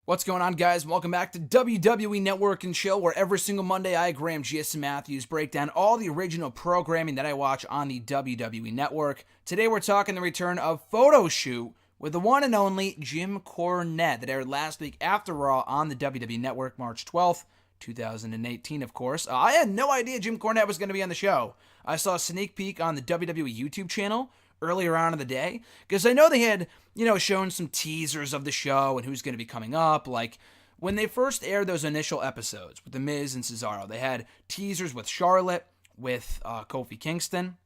What's going on, guys? Welcome back to WWE Network and Chill, where every single Monday I, Graham G.S. Matthews, break down all the original programming that I watch on the WWE Network. Today we're talking the return of Photo Shoot with the one and only Jim Cornette that aired last week after Raw on the WWE Network, March 12th, 2018, of course. I had no idea Jim Cornette was going to be on the show. I saw a sneak peek on the WWE YouTube channel earlier on in the day, because I know they had, shown some teasers of the show and who's going to be coming up. Like, when they first aired those initial episodes with The Miz and Cesaro, they had teasers with Charlotte, with Kofi Kingston,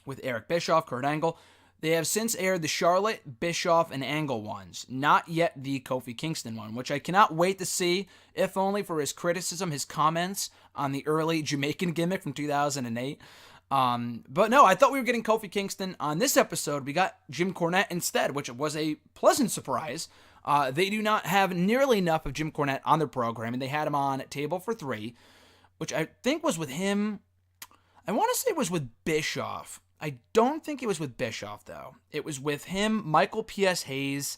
with Eric Bischoff, Kurt Angle. They have since aired the Charlotte, Bischoff, and Angle ones, not yet the Kofi Kingston one, which I cannot wait to see, if only for his criticism, his comments on the early Jamaican gimmick from 2008. But no, I thought we were getting Kofi Kingston. On this episode, we got Jim Cornette instead, which was a pleasant surprise. They do not have nearly enough of Jim Cornette on their program, and they had him on Table for Three, which I think was with him. I want to say it was with Bischoff. I don't think it was with Bischoff, though. It was with him, Michael P.S. Hayes,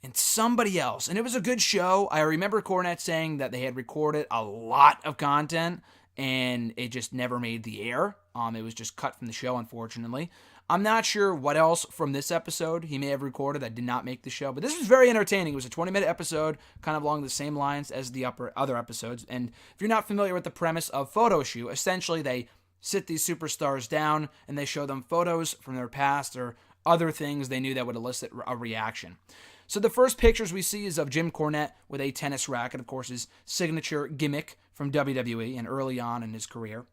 and somebody else. And it was a good show. I remember Cornette saying that they had recorded a lot of content, and it just never made the air. It was just cut from the show, unfortunately. I'm not sure what else from this episode he may have recorded that did not make the show, but this was very entertaining. It was a 20-minute episode, kind of along the same lines as the other episodes. And if you're not familiar with the premise of Photo Shoot, essentially they sit these superstars down and they show them photos from their past or other things they knew that would elicit a reaction. So the first pictures we see is of Jim Cornette with a tennis racket, of course, his signature gimmick from WWE and early on in his career.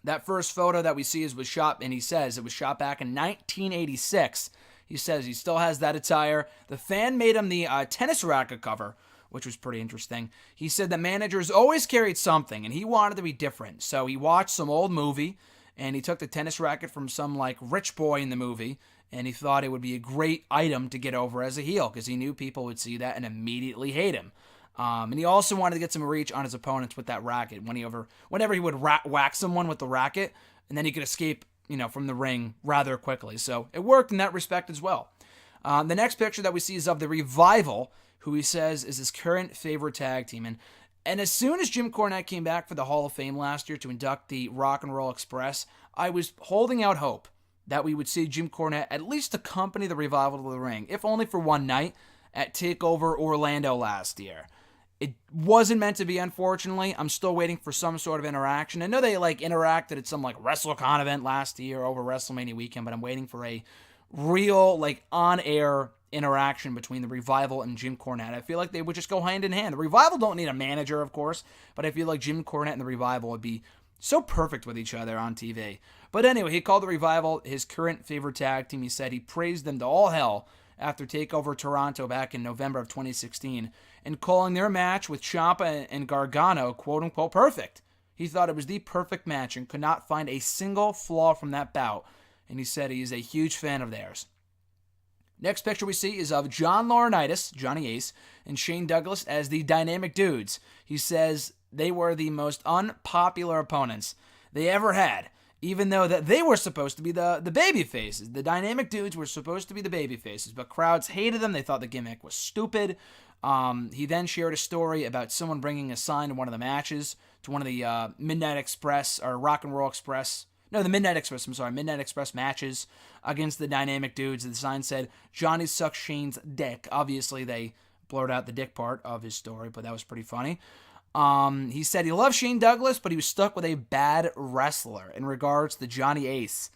That first photo that we see was shot, and he says it was shot back in 1986. He says he still has that attire. The fan made him the tennis racket cover, which was pretty interesting. He said that managers always carried something, and he wanted to be different. So he watched some old movie, and he took the tennis racket from some rich boy in the movie, and he thought it would be a great item to get over as a heel, because he knew people would see that and immediately hate him. And he also wanted to get some reach on his opponents with that racket. Whenever he would whack someone with the racket, and then he could escape, from the ring rather quickly. So it worked in that respect as well. The next picture that we see is of the Revival, who he says is his current favorite tag team. And as soon as Jim Cornette came back for the Hall of Fame last year to induct the Rock and Roll Express, I was holding out hope that we would see Jim Cornette at least accompany the Revival to the ring, if only for one night, at TakeOver Orlando last year. It wasn't meant to be, unfortunately. I'm still waiting for some sort of interaction. I know they interacted at some WrestleCon event last year over WrestleMania weekend, but I'm waiting for a real on-air interaction between the Revival and Jim Cornette. I feel like they would just go hand in hand. The Revival don't need a manager, of course, but I feel like Jim Cornette and the Revival would be so perfect with each other on TV. But anyway, he called the Revival his current favorite tag team. He said he praised them to all hell after TakeOver Toronto back in November of 2016, and calling their match with Ciampa and Gargano quote-unquote perfect. He thought it was the perfect match and could not find a single flaw from that bout, and he said he is a huge fan of theirs. Next picture we see is of John Laurinaitis, Johnny Ace, and Shane Douglas as the Dynamic Dudes. He says they were the most unpopular opponents they ever had, even though that they were supposed to be the baby faces. The Dynamic Dudes were supposed to be the baby faces, but crowds hated them. They thought the gimmick was stupid. He then shared a story about someone bringing a sign to one of the matches, to one of the Midnight Express, or Rock and Roll Express. No, the Midnight Express matches against the Dynamic Dudes. The sign said, "Johnny sucks Shane's dick." Obviously, they blurred out the dick part of his story, but that was pretty funny. He said he loved Shane Douglas, but he was stuck with a bad wrestler in regards to Johnny Ace.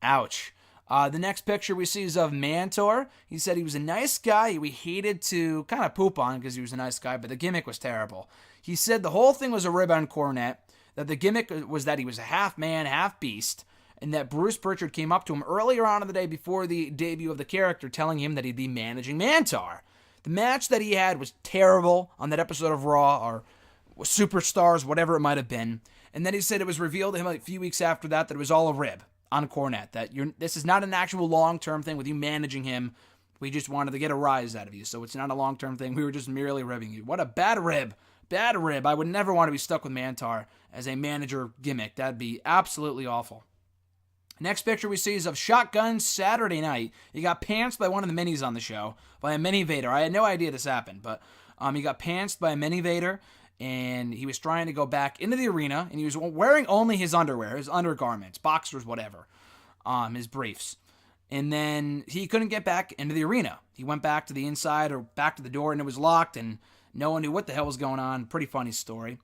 Ouch. The next picture we see is of Mantor. He said he was a nice guy. We hated to kind of poop on because he was a nice guy, but the gimmick was terrible. He said the whole thing was a rib on Cornette, that the gimmick was that he was a half man, half beast, and that Bruce Pritchard came up to him earlier on in the day before the debut of the character, telling him that he'd be managing Mantor. The match that he had was terrible on that episode of Raw, or Superstars, whatever it might have been. And then he said it was revealed to him a few weeks after that it was all a rib on Cornette, that this is not an actual long-term thing with you managing him. We just wanted to get a rise out of you, so it's not a long-term thing. We were just merely ribbing you. What a bad rib. Bad rib. I would never want to be stuck with Mantor as a manager gimmick. That'd be absolutely awful. Next picture we see is of Shotgun Saturday Night. He got pantsed by one of the minis on the show, by a mini Vader. I had no idea this happened, but He got pantsed by a mini Vader, and he was trying to go back into the arena, and he was wearing only his underwear, his undergarments, boxers, whatever, his briefs. And then he couldn't get back into the arena. He went back to the inside or back to the door, and it was locked, and no one knew what the hell was going on. Pretty funny story.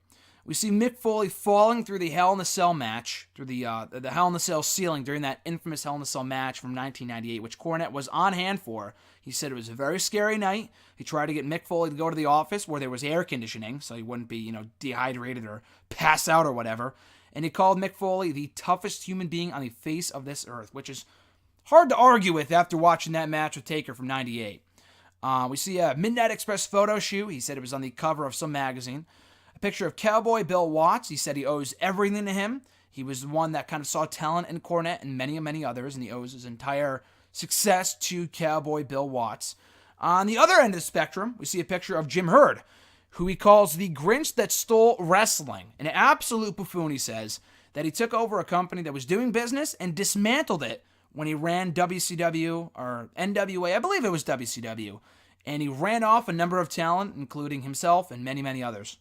We see Mick Foley falling through the Hell in a Cell match, through the Hell in a Cell ceiling during that infamous Hell in a Cell match from 1998, which Cornette was on hand for. He said it was a very scary night. He tried to get Mick Foley to go to the office where there was air conditioning, so he wouldn't be, dehydrated or pass out or whatever. And he called Mick Foley the toughest human being on the face of this earth, which is hard to argue with after watching that match with Taker from 98. We see a Midnight Express photo shoot. He said it was on the cover of some magazine. A picture of Cowboy Bill Watts. He said he owes everything to him. He was the one that kind of saw talent in Cornette and many others, and he owes his entire success to Cowboy Bill Watts. On the other end of the spectrum, we see a picture of Jim Herd, who he calls the Grinch that stole wrestling. An absolute buffoon, he says, that he took over a company that was doing business and dismantled it when he ran WCW or NWA, I believe it was WCW, and he ran off a number of talent, including himself and many others.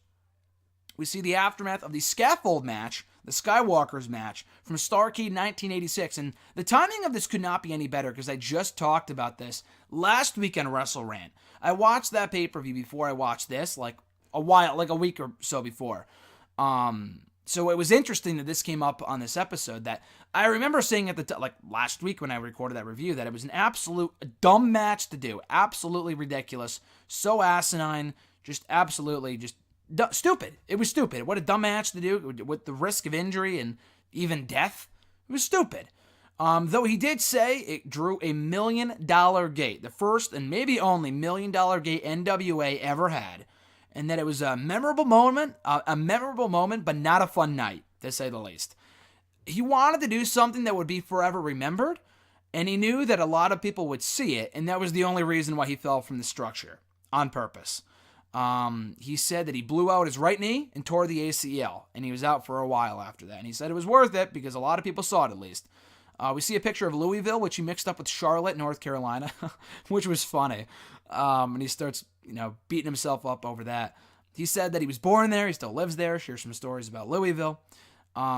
We see the aftermath of the Scaffold match, the Skywalker's match, from Starrcade 1986, and the timing of this could not be any better because I just talked about this last week on WrestleRant. I watched that pay-per-view before I watched this, like a week or so before. So it was interesting that this came up on this episode. That I remember saying at the last week when I recorded that review, that it was an absolute dumb match to do, absolutely ridiculous, so asinine, just absolutely stupid. It was stupid. What a dumb match to do with the risk of injury and even death. It was stupid. Though he did say it drew $1 million gate, the first and maybe only $1 million gate NWA ever had. And that it was a memorable moment, but not a fun night, to say the least. He wanted to do something that would be forever remembered, and he knew that a lot of people would see it, and that was the only reason why he fell from the structure, on purpose. He said that he blew out his right knee and tore the ACL, and he was out for a while after that. And he said it was worth it because a lot of people saw it, at least. We see a picture of Louisville, which he mixed up with Charlotte, North Carolina, which was funny. And he starts, beating himself up over that. He said that he was born there. He still lives there. Shares some stories about Louisville.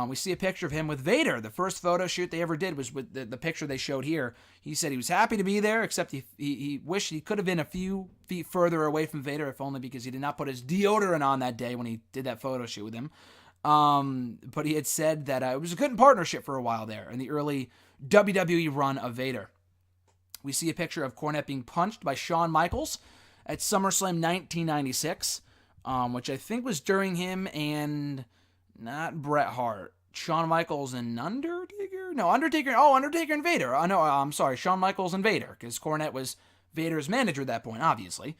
We see a picture of him with Vader. The first photo shoot they ever did was with the picture they showed here. He said he was happy to be there, except he wished he could have been a few feet further away from Vader, if only because he did not put his deodorant on that day when he did that photo shoot with him. But he had said that it was a good partnership for a while there in the early WWE run of Vader. We see a picture of Cornette being punched by Shawn Michaels at SummerSlam 1996, which I think was during him and not Bret Hart. Shawn Michaels and Undertaker? No, Undertaker. Oh, Undertaker and Vader. No, I'm sorry. Shawn Michaels and Vader, because Cornette was Vader's manager at that point, obviously.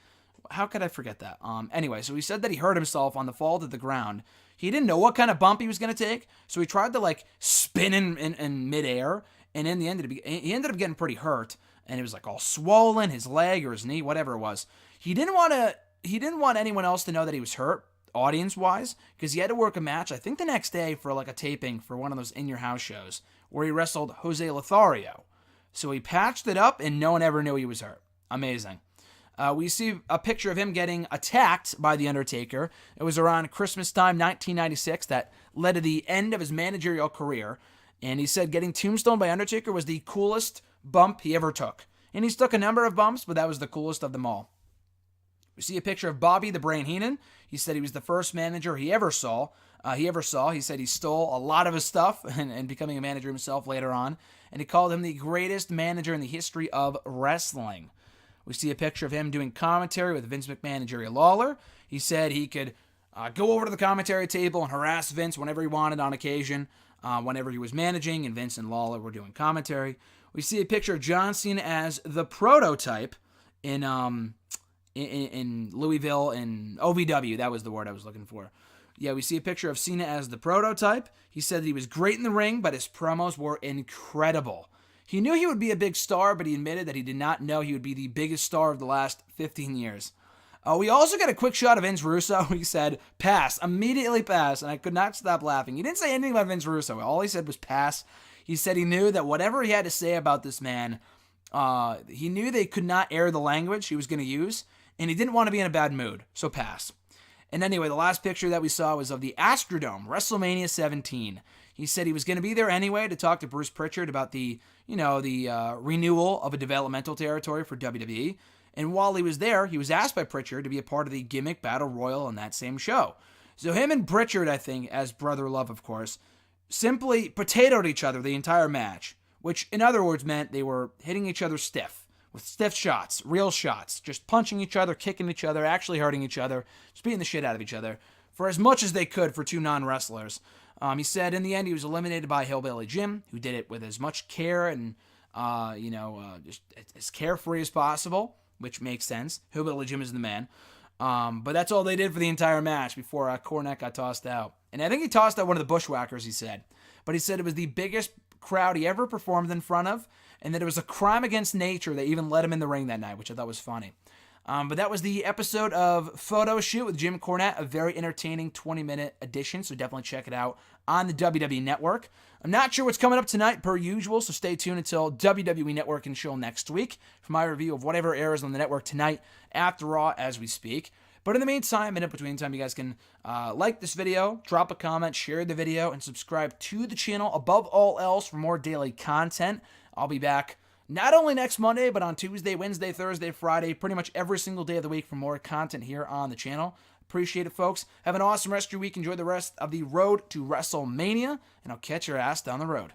How could I forget that? Anyway, so he said that he hurt himself on the fall to the ground. He didn't know what kind of bump he was going to take, so he tried to, spin in midair, and in the end, he ended up getting pretty hurt, and it was, all swollen, his leg or his knee, whatever it was. He didn't want anyone else to know that he was hurt, audience-wise, because he had to work a match, I think the next day, for, a taping for one of those in-your-house shows, where he wrestled Jose Lothario. So he patched it up, and no one ever knew he was hurt. Amazing. We see a picture of him getting attacked by The Undertaker. It was around Christmas time, 1996, that led to the end of his managerial career. And he said getting tombstoned by Undertaker was the coolest bump he ever took. And he's took a number of bumps, but that was the coolest of them all. We see a picture of Bobby the Brain Heenan. He said he was the first manager he ever saw. He said he stole a lot of his stuff and becoming a manager himself later on. And he called him the greatest manager in the history of wrestling. We see a picture of him doing commentary with Vince McMahon and Jerry Lawler. He said he could go over to the commentary table and harass Vince whenever he wanted on occasion, whenever he was managing, and Vince and Lawler were doing commentary. We see a picture of John Cena as the prototype in Louisville, in OVW. That was the word I was looking for. Yeah, we see a picture of Cena as the prototype. He said that he was great in the ring, but his promos were incredible. He knew he would be a big star, but he admitted that he did not know he would be the biggest star of the last 15 years. We also got a quick shot of Vince Russo. He said, pass, immediately pass, and I could not stop laughing. He didn't say anything about Vince Russo. All he said was pass. He said he knew that whatever he had to say about this man, he knew they could not air the language he was going to use, and he didn't want to be in a bad mood, so pass. And anyway, the last picture that we saw was of the Astrodome, WrestleMania 17. He said he was going to be there anyway to talk to Bruce Pritchard about the renewal of a developmental territory for WWE. And while he was there, he was asked by Pritchard to be a part of the gimmick battle royal on that same show. So him and Pritchard, I think, as brother love, of course, simply potatoed each other the entire match, which in other words meant they were hitting each other stiff, with stiff shots, real shots, just punching each other, kicking each other, actually hurting each other, just beating the shit out of each other for as much as they could for two non-wrestlers. He said in the end he was eliminated by Hillbilly Jim, who did it with as much care and, just as carefree as possible, which makes sense. Hillbilly Jim is the man. But that's all they did for the entire match before Cornette got tossed out. And I think he tossed out one of the Bushwhackers, he said. But he said it was the biggest crowd he ever performed in front of, and that it was a crime against nature that even let him in the ring that night, which I thought was funny. But that was the episode of Photo Shoot with Jim Cornette, a very entertaining 20-minute edition, so definitely check it out on the WWE Network. I'm not sure what's coming up tonight, per usual, so stay tuned until WWE Network and show next week for my review of whatever airs on the network tonight after Raw as we speak. But in the meantime, in between time, you guys can like this video, drop a comment, share the video, and subscribe to the channel above all else for more daily content. I'll be back not only next Monday, but on Tuesday, Wednesday, Thursday, Friday, pretty much every single day of the week for more content here on the channel. Appreciate it, folks. Have an awesome rest of your week. Enjoy the rest of the road to WrestleMania, and I'll catch your ass down the road.